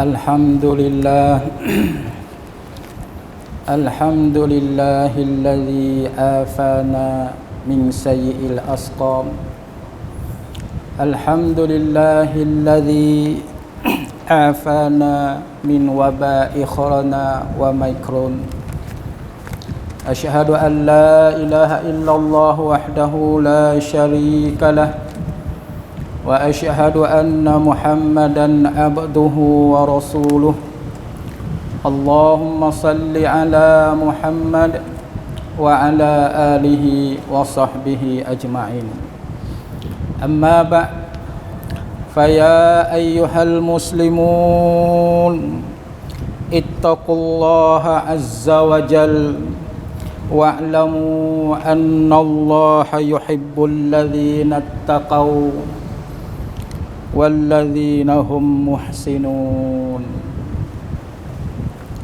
Alhamdulillah Alhamdulillahilladzi afana min sayyi'il asqam. Alhamdulillahilladzi afana min waba'i corona wa mikron. Asyhadu an la ilaha illallah wahdahu la syarika lah wa asyhadu anna Muhammadan abduhu wa rasuluh. Allahumma salli ala Muhammad wa ala alihi wa sahbihi ajma'in. Amma ba'd, faya ayyuhal muslimun ittaqullaha azza wa jal wa'lamu annallaha yuhibbul ladzina ittaqaw walladzina hum muhsinun.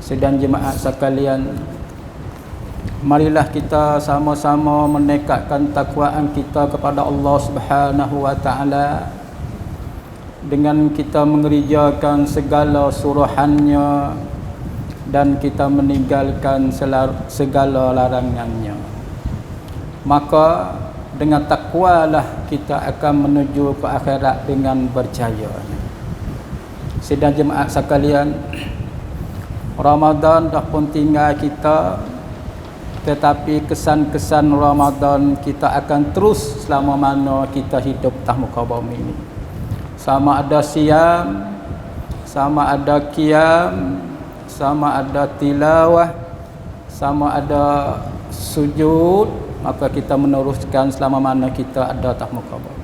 Sedang jemaah sekalian, marilah kita sama-sama menekadkan takwaan kita kepada Allah Subhanahu wa taala dengan kita mengerjakan segala suruhannya dan kita meninggalkan segala larangannya. Maka dengan takwalah kita akan menuju ke akhirat dengan berjaya. Sedang jemaah sekalian, Ramadan dah pun tinggal kita, tetapi kesan-kesan Ramadan kita akan terus selama mana kita hidup atas muka bumi ini. Sama ada siam, sama ada qiyam, sama ada tilawah, sama ada sujud, maka kita meneruskan selama mana kita ada atas muka bumi.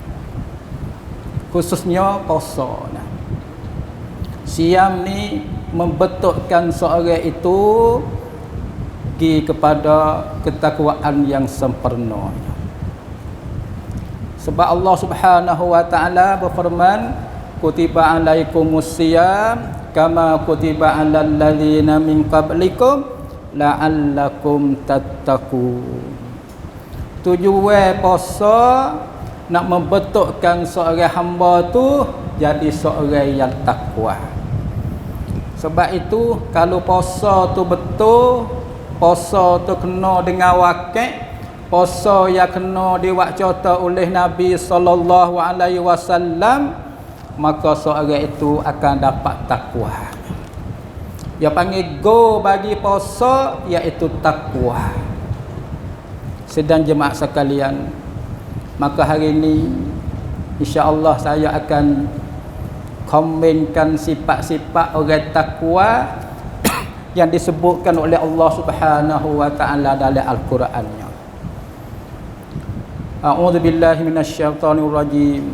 Khususnya puasa. Siam ni membetulkan seorang itu pergi kepada ketakwaan yang sempurna. Sebab Allah Subhanahu wa taala berfirman, kutiba alaikumus siyam kama kutiba alal ladzina min qablikum la'allakum tattaqun. Tujuan puasa nak membetulkan seorang hamba tu jadi seorang yang takwa. Sebab itu kalau puasa tu betul, puasa tu kena dengan wakil, puasa yang kena diwakilkan oleh Nabi sallallahu alaihi wasallam, maka seorang itu akan dapat takwa. Dia panggil go bagi puasa iaitu takwa. Sedang jemaah sekalian, maka hari ini insya-Allah saya akan komenkan sifat-sifat orang takwa yang disebutkan oleh Allah Subhanahu wa taala dalam Al-Qur'annya. A'udzu billahi minasyaitonir rajim.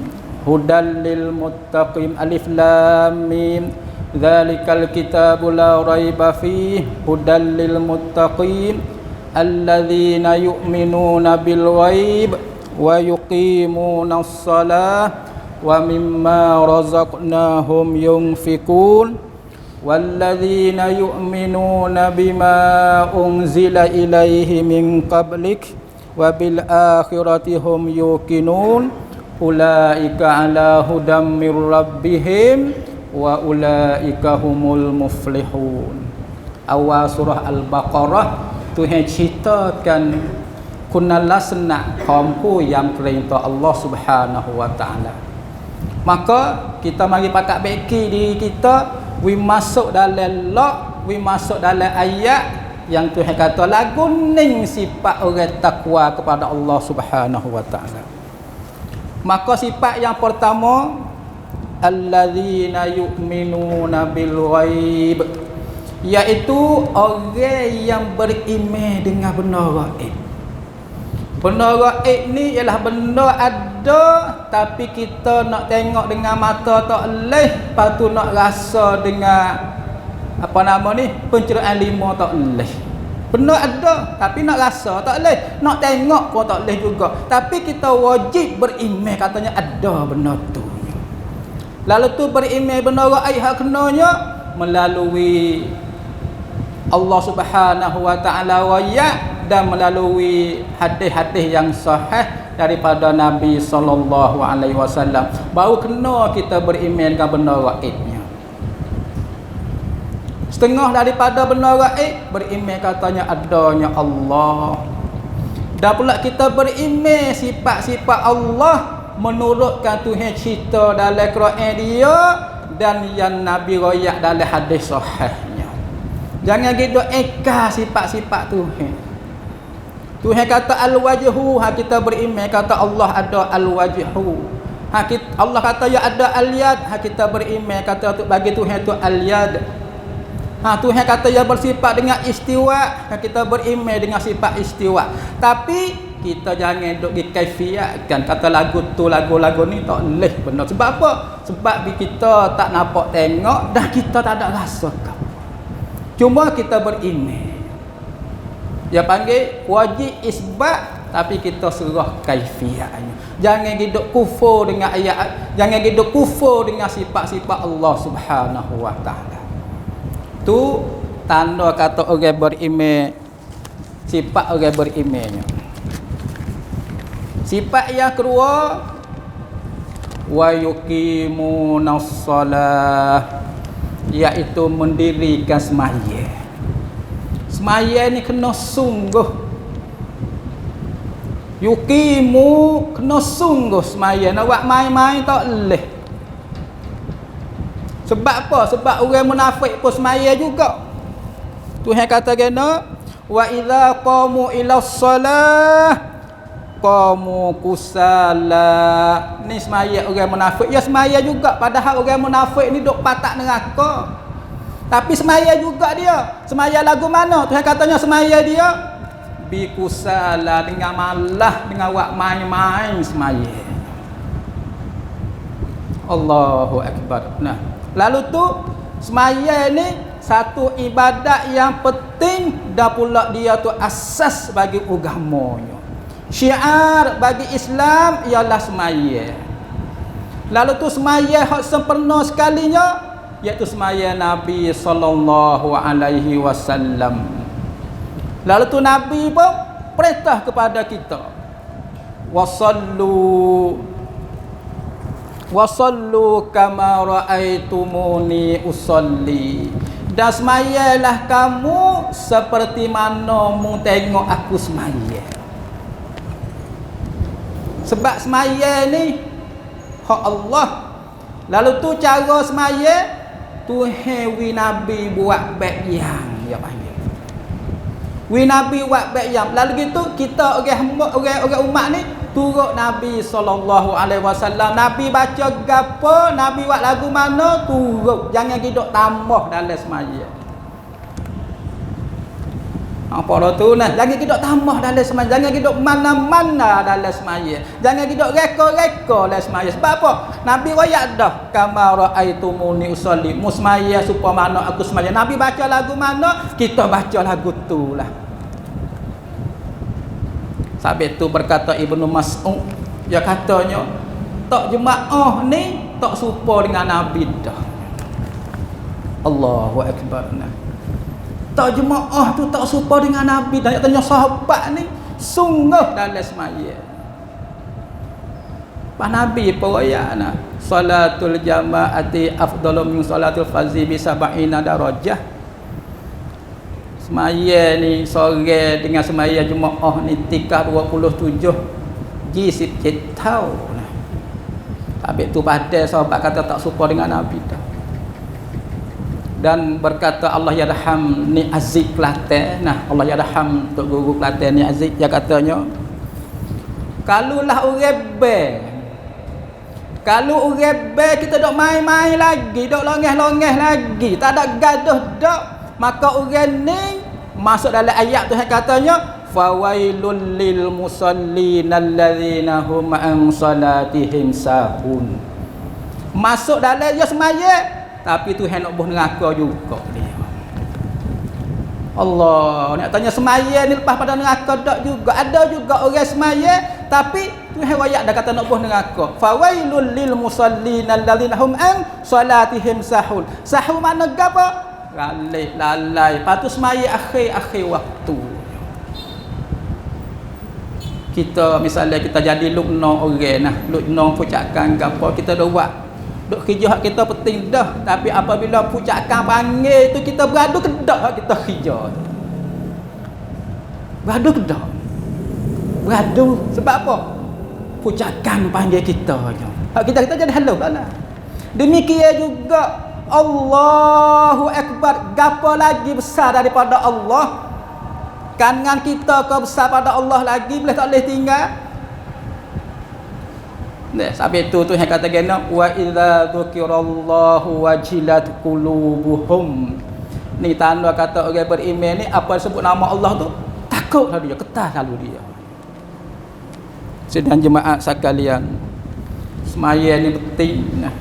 Hudal lil muttaqin. Alif lam mim. Dzalikal kitabu la raiba fihi hudal lil muttaqin alladzina yu'minuna bil ghaib wa yuqimunas shalah wa mimma razaqnahum yunfikun walladzina yu'minuna bima unzila ilaihi min qablik wa bil akhirati hum yuqinun ulaika ala hudam mir rabbihim wa ulaika humul muflihun. Awal surah Al-Baqarah Tuhan ceritakan kunalasna kaumku yang perintah Allah Subhanahu wa taala. Maka kita mari pakat beki diri kita, we masuk dalam lok, we masuk dalam ayat yang Tuhan kata lagu ning sifat orang takwa kepada Allah Subhanahu wa taala. Maka sifat yang pertama, alladzina yu'minuna bil ghaib, iaitu orang yang beriman dengan benda gaib. Benda gaib ni ialah benda ada tapi kita nak tengok dengan mata tak leh, lepas tu nak rasa dengan apa nama ni, pencerahan lima tak leh. Benda ada tapi nak rasa tak leh, nak tengok pun tak leh juga. Tapi kita wajib beriman katanya ada benda tu. Lalu tu beriman benda gaib hak kenanya melalui Allah Subhanahu wa taala waya dan melalui hadis-hadis yang sahih daripada Nabi sallallahu alaihi wasallam, baru kena kita beriman dengan benda gaibnya. Setengah daripada benda gaib beriman katanya adanya Allah. Dan pula kita beriman sifat-sifat Allah menurutkan Tuhan cerita dalam Quran dia dan yang Nabi royak dalam hadis sahihnya. Jangan gitu eka sifat-sifat Tuhan. Tuhan kata al-wajhu, kita beriman kata Allah ada al-wajhu. Allah kata ya ada al-yad, kita beriman kata bagi Tuhan itu al-yad. Tuhan kata ya bersifat dengan istiwa, kita beriman dengan sifat istiwa. Tapi kita jangan duk dikaifiatkan kata lagu tu lagu-lagu ni tak leh benar. Sebab apa? Sebab kita tak nampak tengok dah kita tak ada rasa apa. Cuma kita beriman. Dia panggil wajib isbat tapi kita serah kaifiatnya. Jangan hidup kufur dengan ayat, jangan hidup kufur dengan sifat-sifat Allah Subhanahu wa taala. Tu tanda kata orang beriman, sifat orang berimannya. Sifat yang kedua, wa yuqimunas shalah, iaitu mendirikan sembahyang. Sembahyang ni kena sungguh. Yuqimu kena sungguh sembahyang. Nak buat main-main tak leh. Sebab apa? Sebab orang munafik pun sembahyang juga. Tuhan kata kena wa idza qamu ila shalah qamu kusala. Ni sembahyang orang munafik. Ya sembahyang juga padahal orang munafik ni duk patak neraka. Tapi sembahyang juga dia. Sembahyang lagu mana? Tuhan katanya sembahyang dia bikusala, dengan malah, dengan buat main-main sembahyang. Allahu akbar. Nah, lalu tu sembahyang ni satu ibadat yang penting dan pula dia tu asas bagi agamanya. Syiar bagi Islam ialah sembahyang. Lalu tu sembahyang hak sempurna sekalinya iaitu sembahyang Nabi sallallahu alaihi wasallam. Lalu tu Nabi pun perintah kepada kita wasallu kama raaitumuni usalli, dan sembahyanglah kamu seperti mana mu tengok aku sembahyang. Sebab sembahyang ni hak Allah. Lalu tu cara sembahyang Tuhan wi Nabi buat baik yang dia panggil. Wi Nabi buat baik yang. Lalu gitu kita orang umat ni turut Nabi sallallahu alaihi wasallam. Nabi baca gapo, Nabi buat lagu mana turut. Jangan hidup tambah dalam sembahyang. Apa tu nah, jangan hidup tambah dalam sembahyang, jangan hidup mana-mana dalam sembahyang. Jangan hidup reka-reka dalam sembahyang. Sebab apa? Nabi royak dah kama raaitumuni usolli, musmaya supaya mana aku sembahyang. Nabi baca lagu mana, kita baca lagu tu lah. Sebab itu berkata Ibnu Mas'ud, dia katanya tak jemaah ni tak serupa dengan Nabi dah. Allahu akbar. Tak jemaah tu tak serupa dengan Nabi. Dan tanya sahabat ni sungguh dalam sembahyang. Pak Nabi pun royak nak salatul jamaati afdalu min salatul fardhi bi 70 darajah. Sembahyang ni sore dengan sembahyang jemaah ni tikah 27 jisib jetau. Habis tu pada sahabat kata tak serupa dengan Nabi dah. Dan berkata Allah yarham ni Aziz Kelantan. Nah, Allah yarham untuk guru Kelantan ni Aziz, dia katanya kalulah orang ber, kalau orang ber kita dok main-main lagi, dok longeh-longeh lagi, tak ada gaduh dak, maka orang ni masuk dalam ayat Tuhan katanya fawailul lil musallin alladzina hum an salatihim sahun. Masuk dalam dia sembahyang tapi Tuhan nak buh neraka juga dia. Allah nak tanya sembahyang ni lepas pada neraka tak juga. Ada juga orang sembahyang tapi Tuhan royak dah kata nak buh neraka. Fawailul lil musallin alladzina hum an salatihim sahun. Sahun mana gapo? Lalai. Patu sembahyang akhir waktu. Kita misalnya kita jadi lukna orang nah, lukna pucakan gapo kita dah buat Duk kerja hak kita penting dah, tapi apabila pucakan panggil tu kita beradu ke dak hak kita kerja tu. Beradu ke dak? Beradu sebab apa? Pucakan panggil kita je. Hak kita jadi halau lah. Demikian juga Allahu Akbar, gapo lagi besar daripada Allah? Kangan kita ke besar pada Allah lagi, boleh tak boleh tinggal? Nah, sampai itu yang kata gena wa idza dzukirallahu wajilat qulubuhum. Ni tanda kata orang beriman ni apa sebut nama Allah tu takutlah dia, ketar lalu dia. Sedang jemaat sekalian, semaya ni penting. Nah,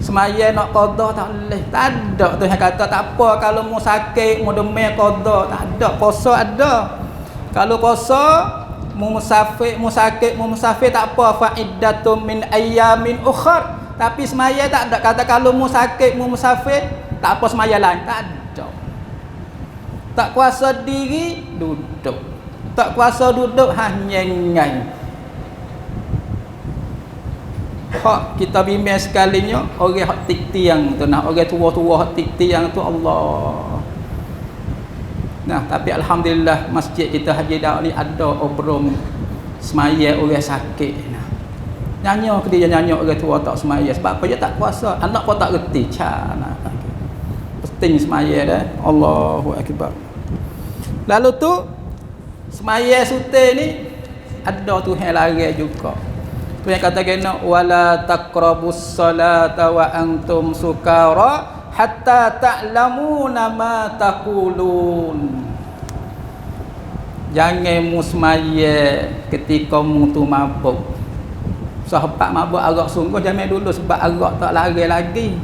semaya nak qada tak boleh. Tak ada tu yang kata tak apa kalau mu sakit, mu demam qada, tak ada. Puasa ada. Kalau puasa mu musafir, mu sakit, mu musafir tak apa, fa'iddatum min ayyamin ukhar. Tapi semaya tak ada kata kalau mu sakit, mu musafir, tak apa semaya lain, tak ada. Tak kuasa diri, duduk. Tak kuasa duduk, nyengai. Hak kita bimbing sekalinya orang hak tik tiang tu, nah orang tua-tua hak tik tiang tu Allah. Nah, tapi alhamdulillah masjid kita Haji Daud ni ada obrom semaya orang sakit. Nah, nyanyi ke dia nyanyi orang tua tak semaya sebab apa dia tak kuasa, anak pun tak reti cara. Penting semaya dah. Allahu akbar. Lalu tu semaya sute ni ada Tuhan larang juga. Tu yang kata kena wala taqrabus salata wa antum sukara hatta ta'lamuna ma taqulun. Jangan mu semaya ketika mu tu mabuk. Sahabat mabuk arak sungguh jangan dulu sebab arak tak lari lagi.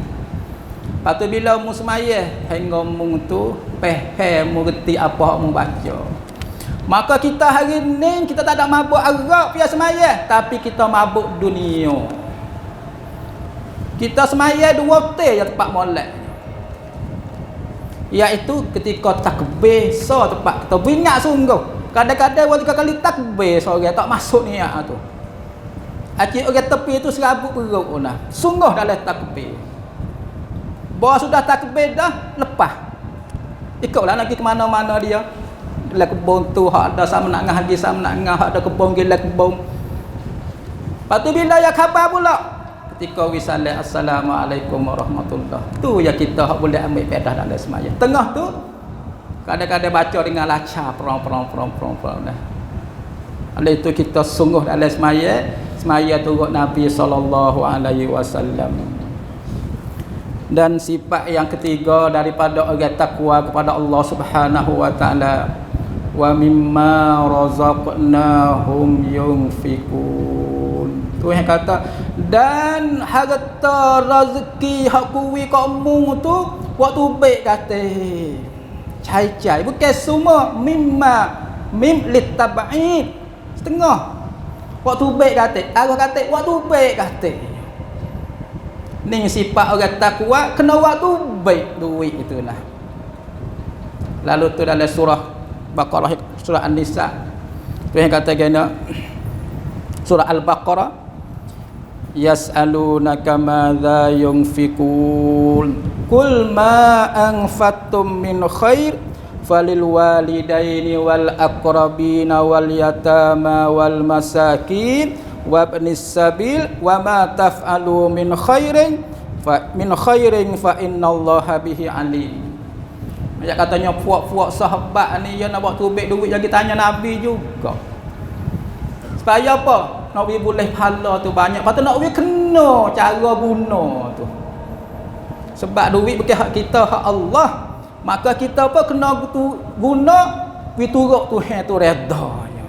Lepas tu bila mu semaya hingga mu tu faham mu reti apa mu baca. Maka kita hari ni kita tak ada mabuk arak pia semaya, tapi kita mabuk dunia. Kita semaya dua waktu je tempat molek. Iaitu ketika takbir so tempat kita beringat sungguh. Kadang-kadang waktu kali takbir seorang tak masuk niat tu. Acik orang tepi tu serabut perut nah. Sungguh dalam takbir. Bahawa sudah takbir dah lepas. Ikutlah lagi ke mana-mana dia. Gila kebun tu hak ada sama nak ngah haji sama nak ngah hak ada kebun gila kebun. Lepas tu bila ya khabar pula ketika wisalah assalamualaikum warahmatullahi. Tu ya kita hak boleh ambil faedah dalam semaya. Tengah tu kadang-kadang baca dengan lancar perang dah. Oleh itu kita sungguh dalam semaya turut Nabi sallallahu alaihi wasallam. Dan sifat yang ketiga daripada orang takwa kepada Allah Subhanahu wa taala, wa mimma razaqnahum yunfikun. Tu yang kata dan harta rezeki hak kuwi kamu tu waktu baik kata cai-cai bukan semua mim litab'id setengah waktu baik kata aku kata waktu baik kata ni sifat orang takwa kena waktu baik duit itulah. Lalu tu dalam surah Baqarah, surah An-Nisa tu yang kata kena surah Al-Baqarah yas'alunaka madza yunfikun qul ma anfaqtum min khair falil walidaini wal aqrabina wal yatama wal masakin wa ibnis sabil wa ma taf'alu min khairin fa innallaha bihi alim. Dia katanya puak-puak sahabat ni yang nak buat tubik duit lagi tanya Nabi juga. Supaya apa? Nak boleh pahala tu banyak. Lepas tu nak kena cara guna tu. Sebab duit bukan hak kita, hak Allah. Maka kita apa kena guna turut Tuhan tu redanya.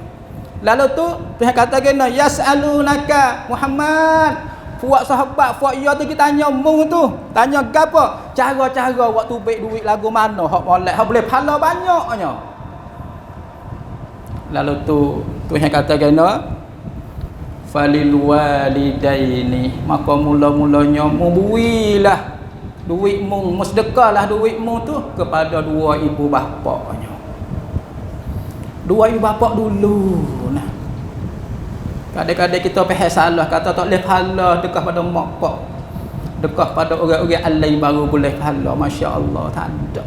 Lalu tu Tuhan kata kena yas'alunaka Muhammad. Puak sahabat, puak ia tu kita tanya mung tu. Tanya gapo? Cara-cara waktu baik duit lagu mana hak molek, hak boleh pahala banyaknya. Lalu tu Tuhan kata kena falil walidaini, maka mula-mulanya mubuilah duitmu, musdekahlah duitmu tu kepada dua ibu bapaknya. Dua ibu bapak dulu nah. Kadang-kadang kita faham salah kata tak boleh pahala dekat pada mak pak. Dekat pada orang-orang alai baru boleh pahala, masya-Allah, tak ada.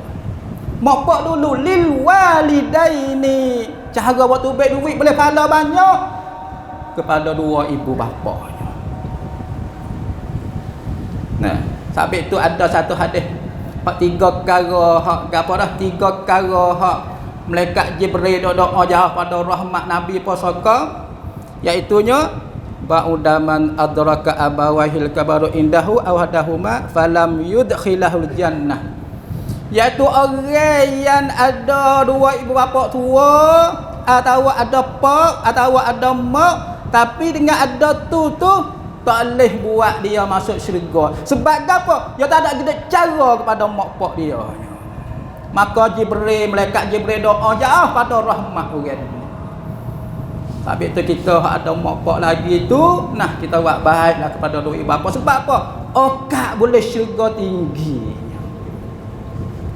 Mak pak dulu lil walidaini. Cara waktu baik duit boleh pahala banyak kepada dua ibu bapanya. Nah, sampai tu ada satu hadis hak tiga perkara hak apa dah, tiga perkara hak malaikat Jibril doa jauh pada rahmat Nabi pasaka, iaitu nya ba'udaman adraka abawahil kabaru indahu aw hadahuma falam yudkhilahul jannah, iaitu orang yang ada dua ibu bapa tua atau ada pak atau ada mak, tapi dengan ada tu tak boleh buat dia masuk syurga. Sebab apa? Dia tak ada gede cara kepada mak pak dia. Maka Jibril, malaikat Jibril doa jauh pada rahmat orang. Habis tu kita ada mak pak lagi tu, nah kita buat baiklah kepada dua ibu bapa. Sebab apa? Okak boleh syurga tinggi.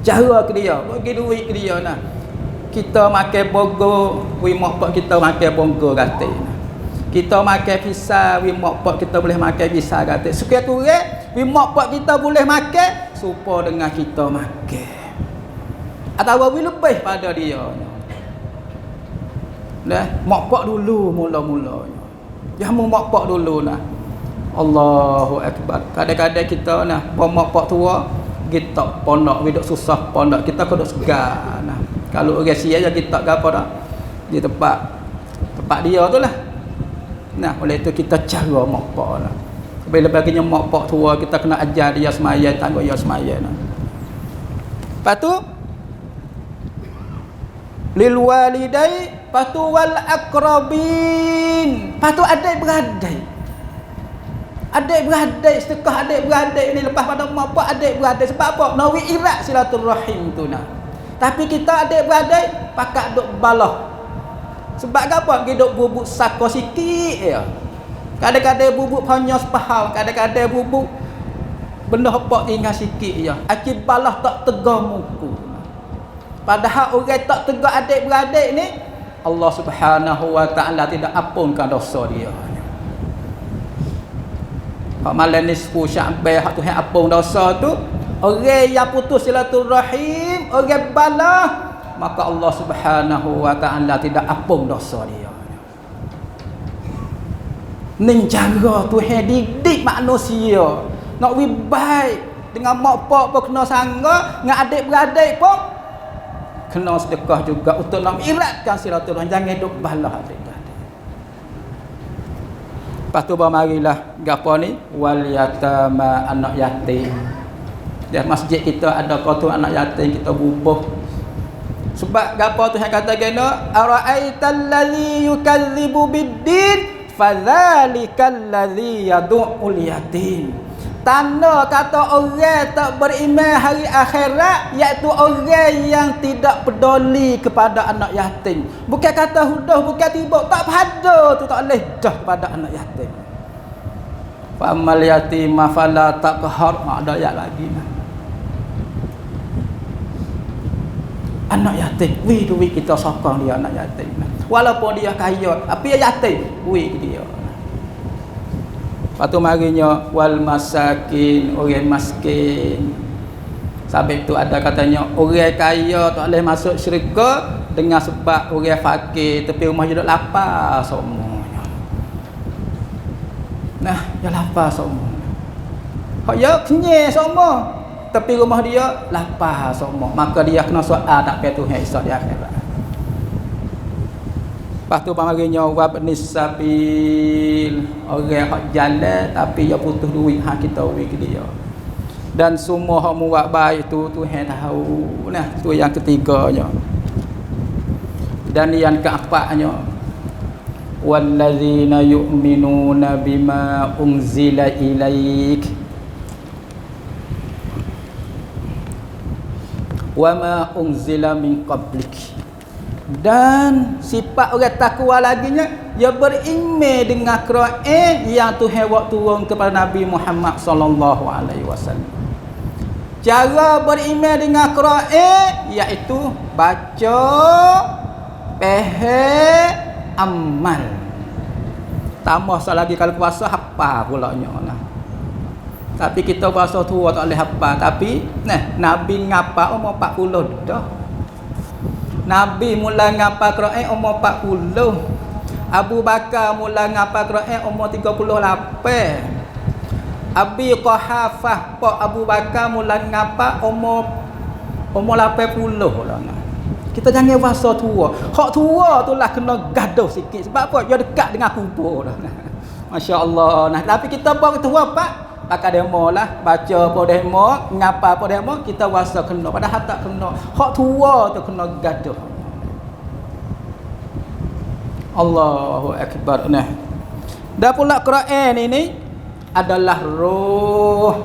Cara ke dia, bagi duit ke dia nah. Kita makan bogo, wi mak pak kita makan bogo kata. Kita makan pisang, wi mak pak kita boleh makan pisang kata. Sekurang-kurang wi mak pak kita boleh makan serupa dengan kita makan. Atau wi lebih pada dia. Dah, mak pak dulu mula-mulanya. Jamu mak pak dulu nah. Allahu akbar. Kadang-kadang kita nah, mak pak tua kita pondok hidup susah pondok kita kena segar nah. Kalau orang sia je kita gapo dah di tempat dia tu lah. Nah, oleh itu kita cara mak pak lah. Bila baginya mak pak tua kita kena ajar dia semaya, tangguh dia semaya nah. Lepas tu lil walidai, lepas tu wal aqrabin, lepas tu adik-beradik. Adik-beradik, sedekah adik-beradik ni lepas pada mak pak adik-beradik. Sebab apa? Nawi irat silaturahim tu nah. Tapi kita adik-beradik pakat duk balah. Sebab apa? Kita duk bubuk sako sikit ya. Kadang-kadang bubuk hanya sepahau, kadang-kadang bubuk benda apa tinggal sikit ya. Akib balah tak tegar muka. Padahal orang tak tegar adik-beradik ni, Allah Subhanahu wa taala tidak ampunkan dosa dia. Hak malam nisfu Sya'ban hak Tuhan ampun dosa tu, orang yang putus silaturahim, orang balah, maka Allah Subhanahu wa taala tidak ampun dosa dia. Ning cara Tuhan didik manusia nak wi baik dengan mak pak pun kena sangga, dengan adik-beradik pun kena sedekah juga untuk nak eratkan silaturahim, jangan duk balah adik-beradik. Lepas tu marilah gapo ni wal yatama, anak yatim. Di masjid kita ada kotor anak yatim kita bubuh. Sebab gapo Tuhan kata kena ara'aital ladzi yukadzibu biddin fadzalikal ladzi yad'ul yatim. Tanda kata orang tak beriman hari akhirat, iaitu orang yang tidak peduli kepada anak yatim. Bukan kata hudah, bukan tiba, tak pada tu tak boleh dah kepada anak yatim. Fa amal yatim fala taqhar, ada ayat lagi nah. Anak yatim, wi duit kita sokong dia anak yatim. Walaupun dia kaya, tapi dia yatim, wi dia. Lepas tu marinya wal masakin, orang miskin. Sampai tu ada katanya orang kaya tak boleh masuk syurga dengan sebab orang fakir tapi rumah hidup lapar semuanya. Nah, dia lapar semua. Hak ya kenyang semua tapi rumah dia lapar semua. Maka dia kena soal tak payah Tuhan esok di akhirat. Lepas tu pamarinya wabnis sabil, orang hak jalan tapi dia putus duit hak kita bagi dia. Dan semua hak buat baik tu Tuhan tahu. Nah, tu yang ketiganya. Dan yang keempatnya wallazina yu'minuna bima unzila ilaik wa ma unzila min qablik. Dan sifat orang takwa laginya, dia beriman dengan Quran yang Tuhan buat turun kepada Nabi Muhammad sallallahu alaihi wasallam. Cara beriman dengan Quran iaitu baca, faham, amal. Tambah sekali lagi kalau puasa apa pulanya nah. Tapi kita bahasa tua tak boleh hafal. Tapi Nabi ngapa umur 40 dah. Nabi mula ngapa Quran umur 40. Abu Bakar mula ngapa Quran umur 38. Abi Quhafah Pak Abu Bakar mula ngapa umur 80 lah. Kita jangan bahasa tua. Hak tua tu lah kena gaduh sikit. Sebab apa? Dia dekat dengan kubur dah. Masya-Allah. Nah, tapi kita buat tua Pak pakai demo lah, baca apa demo, ngapa apa demo, kita rasa kena, padahal tak kena. Hak tua tu kena gaduh. Allahu Akbar. Nah, dah pula Quran ini adalah ruh.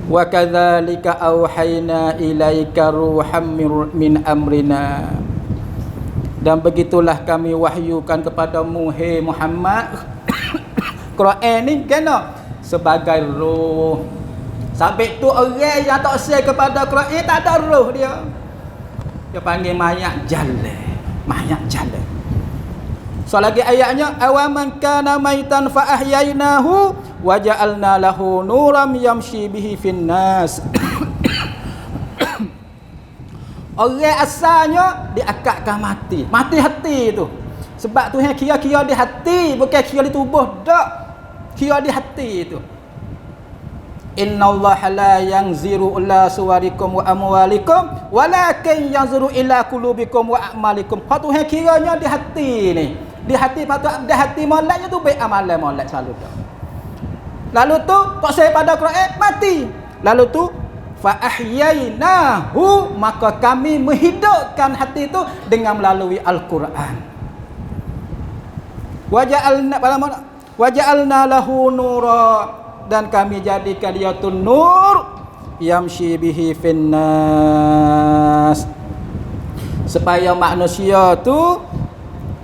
Wa kadzalika auhayna ilaika ruham min amrina. Dan begitulah kami wahyukan kepadamu, hai Muhammad, Quran ni kena sebagai roh. Sampai tu orang yang tak share kepada Quran tak ada roh dia. Dia panggil mayat jalan. Mayat jalan. So lagi ayatnya awaman kana maitan fa ahyaynahu wa ja'alna lahu nuram yamshi bihi finnas. Orang asalnya diakadkan mati. Mati hati tu. Sebab Tuhan kira-kira di hati, bukan kira di tubuh dak. Kira di hati itu. Innallaha la yanziru ila suwarikum wa amwalikum walakin yanzuru ila qulubikum wa a'malikum. Hak Tuhan kiranya di hati ni. Di hati patut di hati moleknya tu baik amalan molek selalu tu. Lalu tu tak saya pada Quran mati. Lalu tu fa ahyaynahu, maka kami menghidupkan hati itu dengan melalui Al-Quran. Waja'alna lahu nura, dan kami jadikan dia tu nur yamshi bihi finnas, supaya manusia tu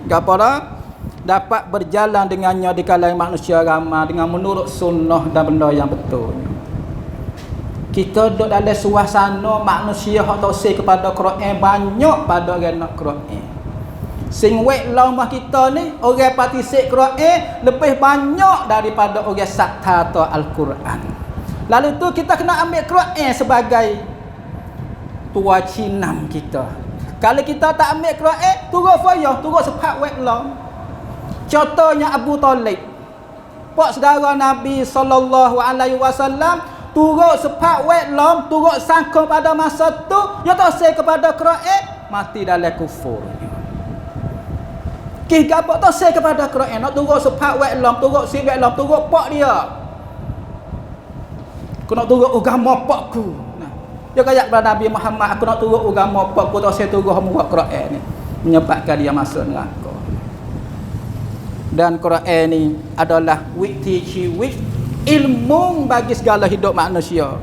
gapada dapat berjalan dengannya di kalangan manusia ramai dengan menurut sunnah dan benda yang betul. Kita duduk dalam suasana manusia hak taksir kepada Quran banyak pada orang nak Quran. Sing wek lama kita ni orang partisip Quran lebih banyak daripada orang sakta atau Al-Quran. Lalu tu kita kena ambil Quran sebagai tua cinam kita. Kalau kita tak ambil Quran, turut fayah, turut sepak wek long. Contohnya Abu Talib, pak saudara Nabi sallallahu alaihi wasallam, turut sepak wek long, turut sangka pada masa tu, dia tak say kepada Quran, mati dalam kufur. Ki gapo tak say kepada Quran, nak turut sepak wek long, turut si wek long, turut pak dia. Aku nak turut agama pakku. Nah, dia kata kepada Nabi Muhammad, aku nak turut agama pakku, tak say turut muat Quran ni, menyebabkan dia masuk neraka. Dan Quran ni adalah wik ilmu bagi segala hidup manusia.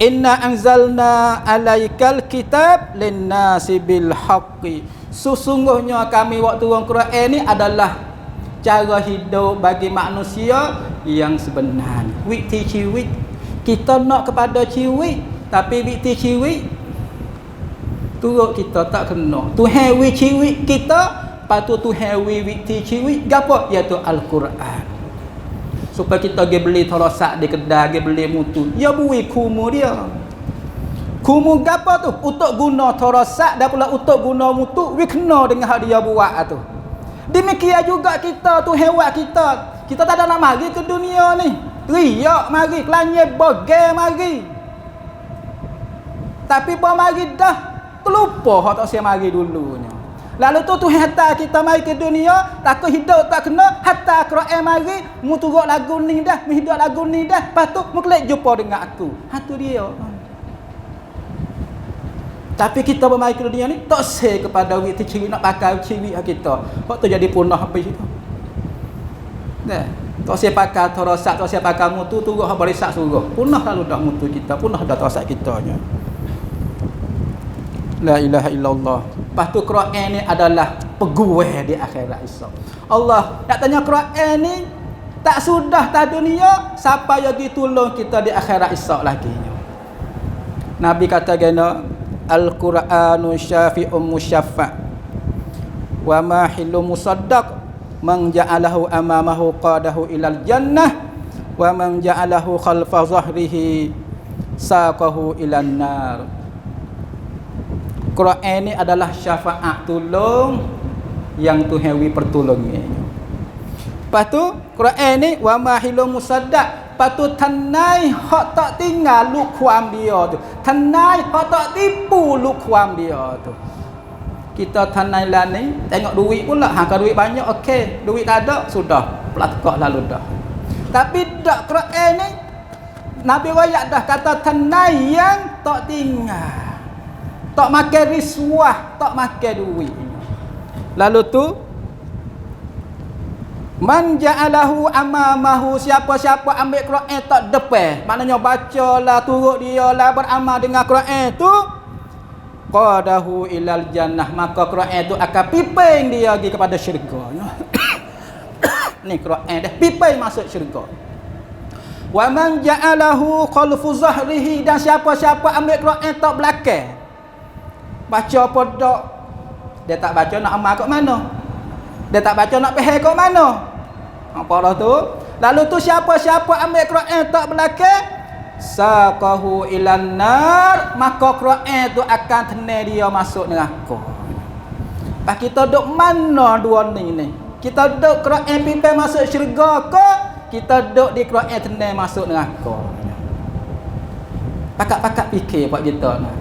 Inna anzalna alaikal kitab linnasi bil haqqi. Sesungguhnya kami waktu turun Quran ni adalah cara hidup bagi manusia yang sebenar. Wik kita nak kepada ciwik, tapi wik ciwik turut kita tak kena. Tuhan wik ciwik kita, patut Tuhan wik ciwik gapo, iaitu Al-Quran. Supaya kita pergi beli torosak di kedai, pergi beli mutu, ya bui kumu dia. Kumu gapo tu? Untuk guna torosak dan pula untuk guna mutu, we kena dengan hak dia buat tu. Demikian juga kita, Tuhan buat kita. Kita tak ada nak mari ke dunia ni. Riak mari, kelanya bagai mari. Tapi apa mari dah, terlupa hak tak saya mari dulunya. Lalu tu Tuhan hantar kita mari ke dunia, takut hidup tak kena, hantar Quran mari, mu turut lagu ni dah, mu hidup lagu ni dah, patut mu kelak jumpa dengan aku. Hatu dia. Tapi kita bermari ke dunia ni tak say kepada wik ciri nak pakai ciri kita. Hak tu jadi punah habis itu. Nah, tak say pakai torosak, tak say pakai mutu, turut hak barisak suruh. Punah lalu dah mutu kita, punah dah torosak kitanya. La ilaha illallah. Lepas tu Quran ni adalah peguam di akhirat esok. Allah nak tanya Quran ni tak sudah tak dunia, siapa yang ditolong kita di akhirat esok lagi. Nabi kata gana, Al-Quranu syafi'un musyaffa' wa mahillu musaddaq man ja'alahu amamahu qadahu ilal jannah wa man ja'alahu khalfa zahrihi saqahu ilan nar. Quran ni adalah syafaat tolong yang Tuhan wi pertolongnya. Lepas tu Quran ni wa mahilum musaddaq, patu tanai hak tak tinggal lu kuam dia tu. Tanai hak tak tipu lu kuam dia tu. Kita tanai lah ni tengok duit pula, kalau duit banyak okey, duit tak ada sudah pelakak lalu dah. Tapi dak Quran ni Nabi royak dah kata tanai yang tak tinggal. Tak makan riswah, tak makan duit. Lalu tu man ja'alahu amamahu, siapa-siapa ambil Quran tak depan, maknanya bacalah, turut dia lah beramal dengan Quran tu, qadahu ilal jannah, maka Quran tu akan piping dia pergi kepada syurga. Ni Quran dah piping masuk syurga. Wa man ja'alahu khalfu zahrihi, dan siapa-siapa ambil Quran tak belakang, baca apa dak, dia tak baca nak amal kat mana, dia tak baca nak faham kat mana. Apa dah tu? Lalu tu siapa-siapa ambil Quran tak belakang, saqahu ilan nar, maka Quran tu akan tenai dia masuk neraka. Pak kita duk mana dua ni? Kita duk Quran pipai masuk syurga ke kita duk di Quran tenai masuk neraka? Pakak-pakak fikir buat kita nah.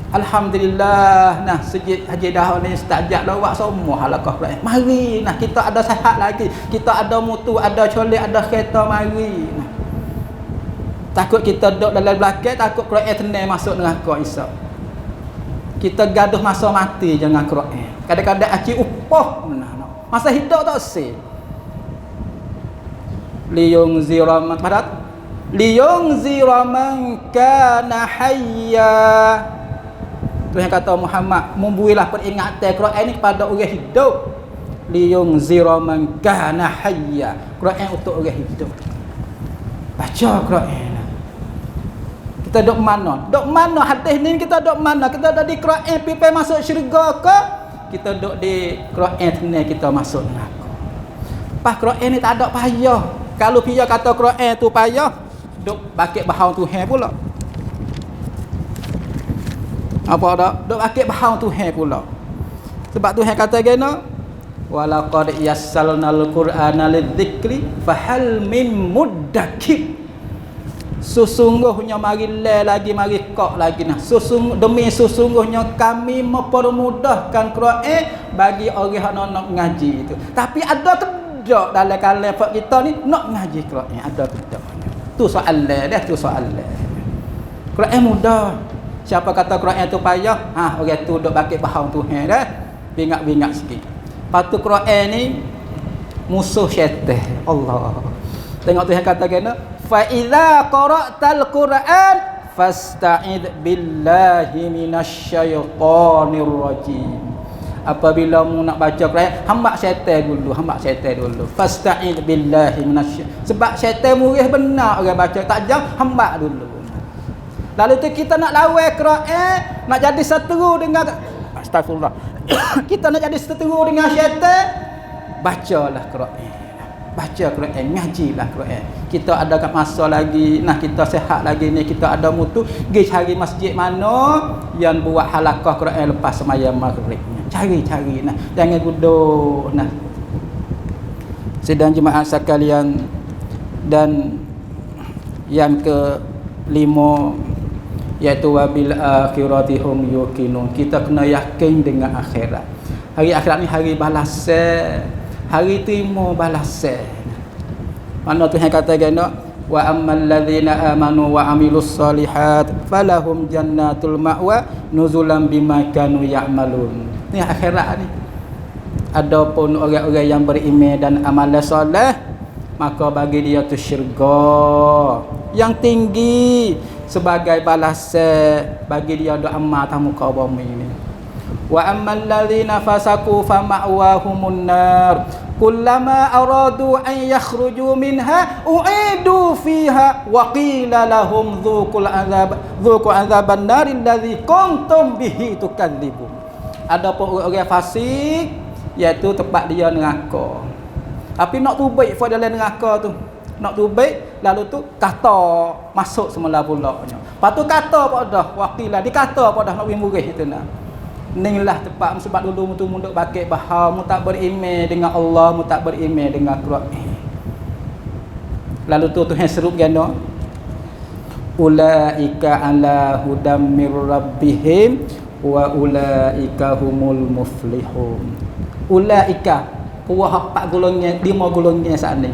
Alhamdulillah, nah sejid Haji Dahau ni stajak lawak semua halaqah Quran. Mari nah kita ada sihat lagi, kita ada mutu, ada colek, ada kereta, mari nah. Takut kita duduk dalam belakang, takut Quran tenai masuk neraka esok. Kita gaduh masa mati jangan Quran. Kadang-kadang aci upah nah. Masa hidup tak sel. Liyung ziraman padat. Liyung ziraman kana hayya. Tuhan kata Muhammad, membuilah peringatan Quran ni kepada orang hidup. Liyung ziraman kana hayya. Quran untuk orang hidup. Baca Quran. Kita duk mana? Duk mana hadis ni, kita duk mana? Kita duk di Quran pipai masuk syurga ke? Kita duk di Quran ni kita masuk neraka. Pas Quran ni tak ada payah. Kalau dia kata Quran tu payah, duk bakit bahau Tuhan pula. Apa dak? Duk bakit bahau Tuhan pula. Sebab Tuhan kata gana, walaqad yassalnal qur'ana lidzikri fahal min muddakir. Sesungguhnya mari lagi mari kok lagi nah. Sesungguhnya kami mempermudahkan Quran bagi orang yang nak ngaji itu. Tapi ada kedak dalam kalangan kita ni nak ngaji Quran, ada kedak. Tu soalan dah, tu soalan. Quran mudah. Siapa kata Quran tu payah, orang tu duk bakit bahau Tuhan dah. Bingat-bingat sikit. Patu Quran ni musuh syaitan. Allah. Tengok Tuhan kata kena, fa idza qara'tal Qur'an fasta'id billahi minasyaitonir rajim. Apabila mu nak baca Quran, hamba syaitan dulu. Fasta'id billahi sebab syaitan murih benar orang baca tak jam, hamba dulu. Lalu tu kita nak lawan Quran, nak jadi seteru dengan astagfirullah. Kita nak jadi seteru dengan syaitan, bacalah Quran. Baca Quran, ngajilah Quran. Kita ada kat masa lagi, nah kita sihat lagi ni, kita ada mutu, pergi cari masjid mana yang buat halaqah Quran lepas sembahyang maghrib. Cari nah, jangan duduk nah. Sedang jemaah sekalian, dan yang kelima iaitu wabil akhirati hum yuqinun. Kita kena yakin dengan akhirat. Hari akhirat ni hari balasan, hari terima balasan. Mana Tuhan kata gana, wa ammal ladzina amanu wa amilus solihat falahum jannatul ma'wa nuzulan bima kanu ya'malun. Ni akhirat ni. Adapun orang-orang yang beriman dan amal soleh, maka bagi dia tu syurga yang tinggi sebagai balasan bagi dia doa amal tamu muka bumi ini. Wa ammal ladzina fasaku fama'wahumun nar kullama aradu an yakhruju minha u'idu fiha wa qila lahum dzuqu adzaban nar alladzi kuntum bihi tukadzibun. Adapun orang fasik, iaitu tempat dia neraka. Tapi nak tubaik pada dalam neraka tu. Nak tubaik lalu tu kata masuk semula pula. Lepas tu kata apa dah wakilah dikata apa dah nak wimurih itu nak. Inilah tempat sebab dulu mu tu munduk bakit bahar mu tak beriman dengan Allah, mu tak beriman dengan Quran. Lalu tu Tuhan seru gano. Ulaika ala hudam mir rabbihim wa ulaika humul muflihun. Ulaika puah 4 golongan, 5 golongan saat ni.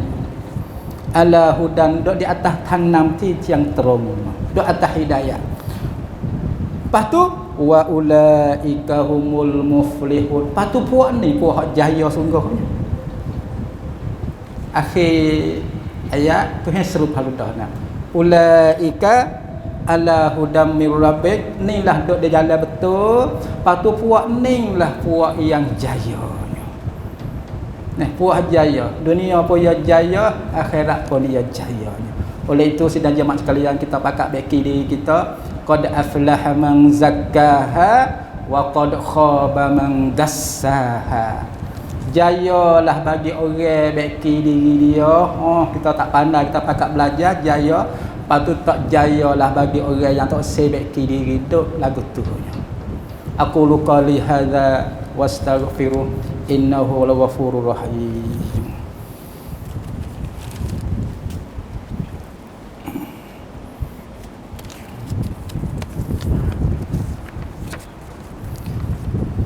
Ala hudan dok di atas tanam ti yang terang, dok atas hidayah. Lepas tu wa ulaika humul muflihun. Lepas tu puak ni puak jaya sungguh. Akhir ayat Tuhan seru halu dah nak. Ulaika ala hudam mir rabbik, ni lah dok dia jalan betul. Lepas tu puak ni lah puak yang jaya. Nah, puak jaya. Dunia pun ya jaya, akhirat pun ya jaya. Oleh itu sidang jemaah sekalian, kita pakat beki diri kita, qad aflaha man zakkaha wa qad khaba man dassaha. Jayalah bagi orang beki diri dia. Kita tak pandai, kita pakat belajar jaya. Lepas tu tak jayalah bagi orang yang tak sebeki diri tu lagu tu. Aku qali hadza wastaghfiru innahu laghafurur rahim.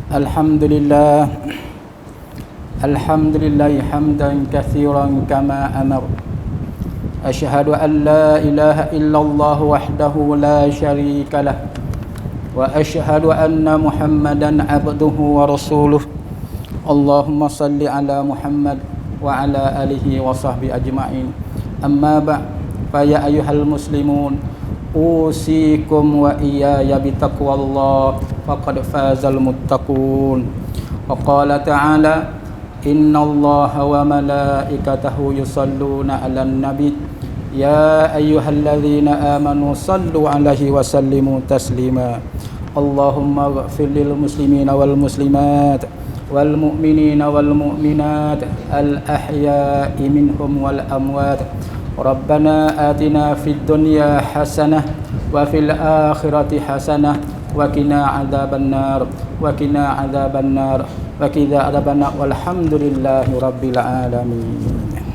Alhamdulillah hamdan katsiran kama amar. Asyhadu an la ilaha illallah wahdahu la syarika lah. Wa asyhadu anna Muhammadan abduhu wa rasuluh. Allahumma salli ala Muhammad wa ala alihi wa sahbihi ajma'in. Amma ba' fa ya ayyuhal muslimun usikum wa iyaya bitaqwallah faqad fazal muttaqun. Wa qala ta'ala innallaha wa malaikatahu yusalluna 'alan nabi ya ayyuhalladzina amanu sallu 'alaihi wa sallimu taslima. Allahumma ighfir lil muslimina wal muslimat wal mu'minina wal mu'minat al ahya'i minhum wal amwat. Rabbana atina fid dunya hasanah wa fil akhirati hasanah wa qina adzabannar wa qina adzabannar wa qina adzabannar walhamdulillahi rabbil alamin.